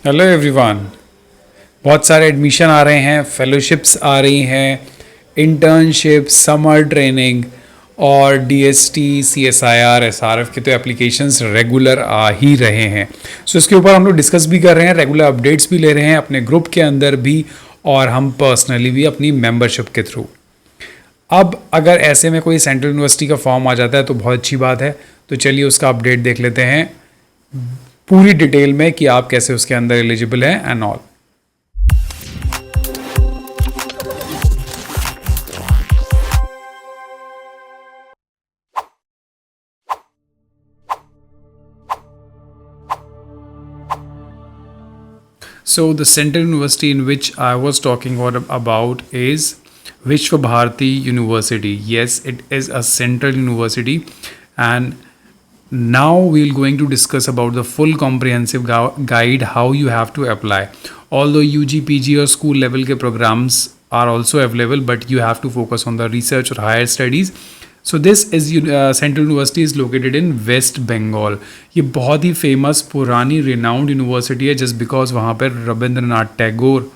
Hello everyone. बहुत सारे admission आ रहे हैं, फेलोशिप्स आ रही हैं, इंटर्नशिप, समर ट्रेनिंग और डीएसटी, सीएसआईआर, एसआरएफ के तो एप्लीकेशंस रेगुलर आ ही रहे हैं। सो इसके ऊपर हम लोग डिस्कस भी कर रहे हैं, रेगुलर अपडेट्स भी ले रहे हैं अपने ग्रुप के अंदर भी और हम पर्सनली भी अपनी मेंबरशिप के थ्रू। अब अगर ऐसे में कोई सेंट्रल यूनिवर्सिटी का फॉर्म आ जाता है तो बहुत अच्छी बात है। तो चलिए उसका अपडेट देख लेते हैं पूरी डिटेल में कि आप कैसे उसके अंदर एलिजिबल हैं and all. So the central university in which I was talking about is Vishwa Bharati University. Yes, it is a central university, and now we're going to discuss about the full comprehensive guide how you have to apply. Although UG, PG or school level के programs are also available, but you have to focus on the research or higher studies. So this is central university is located in West Bengal. ये बहुत ही famous पुरानी renowned university है just because वहाँ पर रविंद्रनाथ टैगोर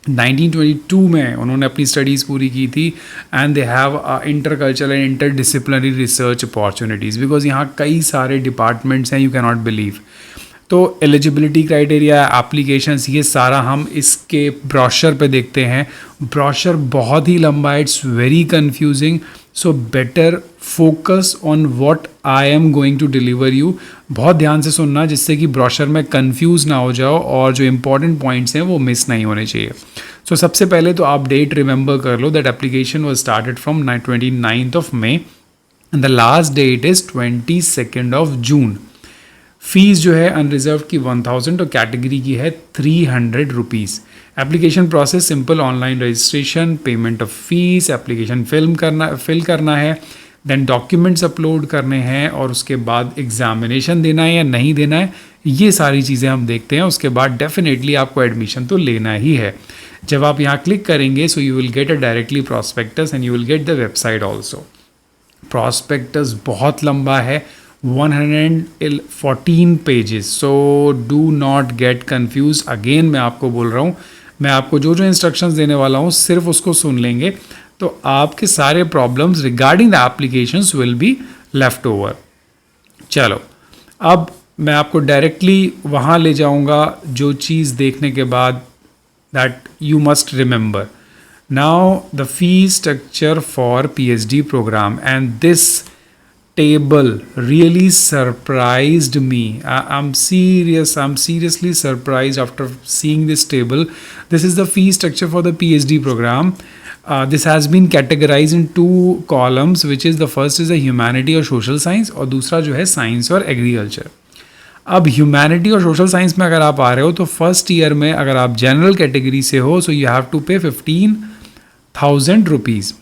1922 में उन्होंने अपनी स्टडीज़ पूरी की थी and they have inter cultural and inter disciplinary research opportunities because यहाँ कई सारे डिपार्टमेंट्स हैं, यू कैन नॉट बिलीव। तो एलिजिबिलिटी क्राइटेरिया, एप्लीकेशंस, ये सारा हम इसके ब्रोशर पे देखते हैं। ब्रोशर बहुत ही लंबा है, it's very confusing, so better focus on what I am going to deliver you. बहुत ध्यान से सुनना जिससे कि ब्रोशर में कंफ्यूज ना हो जाओ और जो इंपॉर्टेंट पॉइंट्स हैं वो मिस नहीं होने चाहिए। सो सबसे पहले तो आप डेट रिमेंबर कर लो that application was started from 29th May and the last date is 22 June। Fees जो है अनरिजर्व की 1000 और कैटेगरी की है 300 rupees. Application process simple, online registration, payment of fees, application fill करना है, देन डॉक्यूमेंट्स अपलोड करने हैं और उसके बाद एग्जामिनेशन देना है या नहीं देना है, ये सारी चीज़ें हम देखते हैं। उसके बाद डेफिनेटली आपको एडमिशन तो लेना ही है। जब आप यहाँ क्लिक करेंगे so you will get a directly prospectus and you will get the website also. Prospectus बहुत लंबा है, 114 pages, so do not get confuse. Again मैं आपको बोल रहा हूँ, मैं आपको जो जो इंस्ट्रक्शंस देने वाला हूँ सिर्फ उसको सुन लेंगे तो आपके सारे problems regarding the applications will be left over. चलो अब मैं आपको डायरेक्टली वहाँ ले जाऊँगा जो चीज़ देखने के बाद that you must remember. Now the fee structure for PhD program and this table really surprised me. I'm serious. I'm seriously surprised after seeing this table. This is the fee structure for the PhD program. This has been categorized in two columns, which is the first is the humanity or social science और दूसरा जो है science और agriculture. अब humanity और social science में अगर आप आ रहे हो तो फर्स्ट ईयर में अगर आप जनरल कैटेगरी से हो सो यू हैव टू पे 15,000 rupees.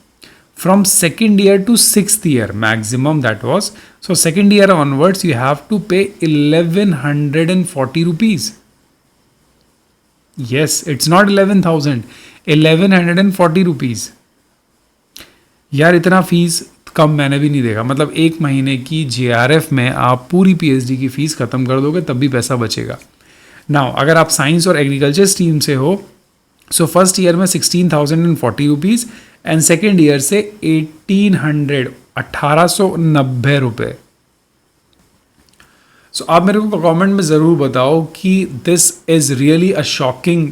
From second year to 6th year maximum that was. So second year onwards you have to pay 1140 rupees. Yes, it's not 11,000, 1140 rupees. यार इतना fees कम मैंने भी नहीं देखा। मतलब एक महीने की JRF में आप पूरी PhD की फ़ीस ख़त्म कर दोगे तब भी पैसा बचेगा। नाउ अगर आप साइंस और एग्रीकल्चर स्ट्रीम से हो सो फर्स्ट ईयर में 16,040 रुपीज़ एंड सेकेंड ईयर से 1890 रुपये। सो आप मेरे को कमेंट में ज़रूर बताओ कि this is really a shocking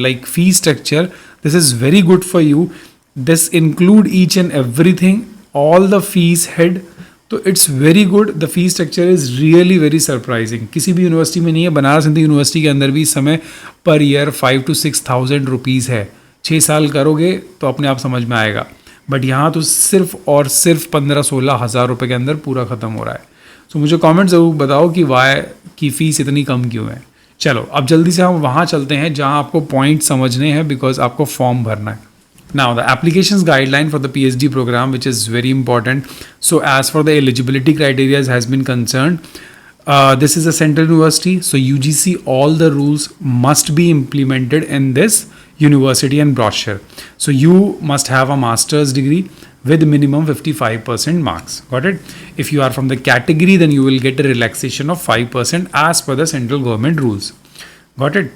like fee structure, this is very good for you, this include each and everything, all the fees head, तो it's very good. The fee structure is really very surprising. किसी भी university में नहीं है, Banaras Hindu university के अंदर भी इस समय पर ईयर 5,000 to 6,000 रुपीज़ है। 6 साल करोगे तो अपने आप समझ में आएगा, बट यहाँ तो सिर्फ और सिर्फ 15-16 हज़ार रुपये के अंदर पूरा ख़त्म हो रहा है। सो मुझे कमेंट ज़रूर बताओ कि वाई की फ़ीस इतनी कम क्यों है। चलो अब जल्दी से हम वहाँ चलते हैं जहाँ आपको पॉइंट समझने हैं बिकॉज आपको फॉर्म भरना है। Now the applications guideline for the PhD program, which is very important. So as for the eligibility criteria has been concerned, this is a central university, so UGC all the rules must be implemented in this university and brochure. So you must have a master's degree with minimum 55% marks. Got it? If you are from the category, then you will get a relaxation of 5% as per the central government rules. Got it?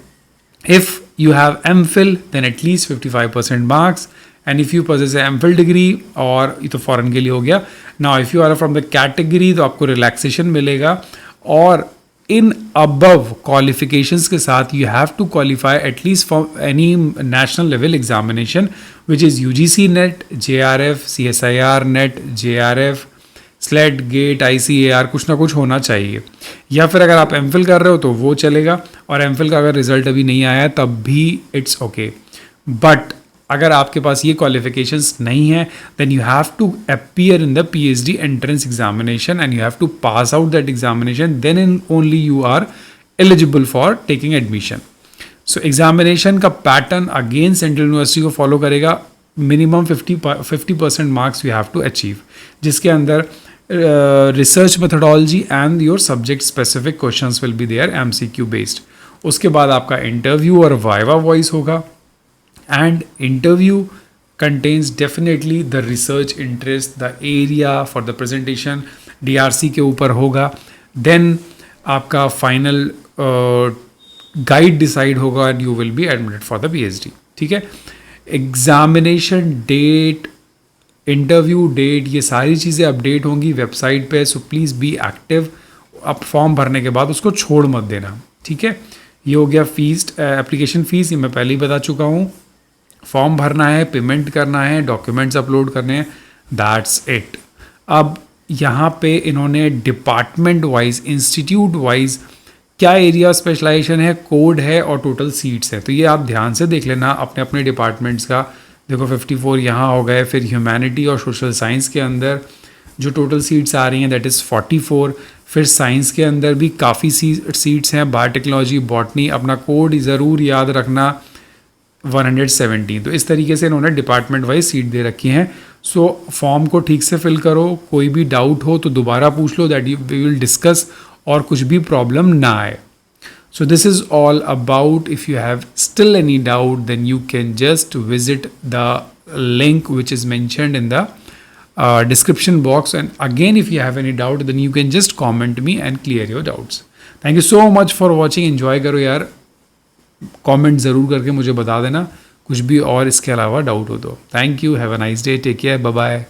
If you have MPhil, then at least 55% marks. And if you possess a MPhil degree, और ये तो foreign के लिए हो गया. Now if you are from the category, तो आपको relaxation मिलेगा. और इन अबव क्वालिफिकेशंस के साथ you have to qualify at least for any national level examination which is UGC NET, JRF, CSIR NET, JRF, SLET, GATE, ICAR, कुछ ना कुछ होना चाहिए. या फिर अगर आप MPhil कर रहे हो तो वो चलेगा, और MPhil का अगर रिजल्ट अभी नहीं आया है तब भी इट्स ओके. बट अगर आपके पास ये क्वालिफिकेशंस नहीं है, then you have to appear in the PhD entrance examination and you have to pass out that examination, then in only you are eligible for taking admission. So examination का pattern again central university को follow करेगा. Minimum 50% marks you have to achieve, जिसके अंदर research methodology and your subject specific questions will be there, MCQ based. उसके बाद आपका interview और viva voce होगा. And interview contains definitely the research interest, the area for the presentation, DRC के ऊपर होगा. देन आपका फाइनल गाइड डिसाइड होगा and you will be admitted for the PhD. ठीक है. एग्जामिनेशन डेट, इंटरव्यू डेट, ये सारी चीज़ें अपडेट होंगी वेबसाइट पे. So please be active. आप फॉर्म भरने के बाद उसको छोड़ मत देना. ठीक है. ये हो गया फीस, एप्लीकेशन फ़ीस, ये मैं पहले ही बता चुका हूँ. फॉर्म भरना है, पेमेंट करना है, डॉक्यूमेंट्स अपलोड करने हैं, दैट्स इट. अब यहाँ पे इन्होंने डिपार्टमेंट वाइज, इंस्टीट्यूट वाइज क्या एरिया स्पेशलाइजेशन है, कोड है और टोटल सीट्स है. तो ये आप ध्यान से देख लेना अपने अपने डिपार्टमेंट्स का. देखो 54 यहाँ हो गए. फिर ह्यूमैनिटी और सोशल साइंस के अंदर जो टोटल सीट्स आ रही हैं दैट इज़ 44. फिर साइंस के अंदर भी काफ़ी सीट्स हैं. बायोटेक्नोलॉजी, बॉटनी, अपना कोड ज़रूर याद रखना, 117. तो इस तरीके से इन्होंने डिपार्टमेंट वाइज सीट दे रखी हैं. सो फॉर्म को ठीक से फिल करो. कोई भी डाउट हो तो दोबारा पूछ लो, दैट वी विल डिस्कस, और कुछ भी प्रॉब्लम ना आए. So this is all about. If you have still any doubt, then you can just visit the link which is mentioned in the description box. And again, if you have any doubt, then you can just comment me and clear your doubts. Thank you so much for watching. Enjoy करो यार. Comment ज़रूर करके मुझे बता देना कुछ भी और इसके अलावा डाउट हो तो. Thank you. Have a nice day. Take care. Bye bye.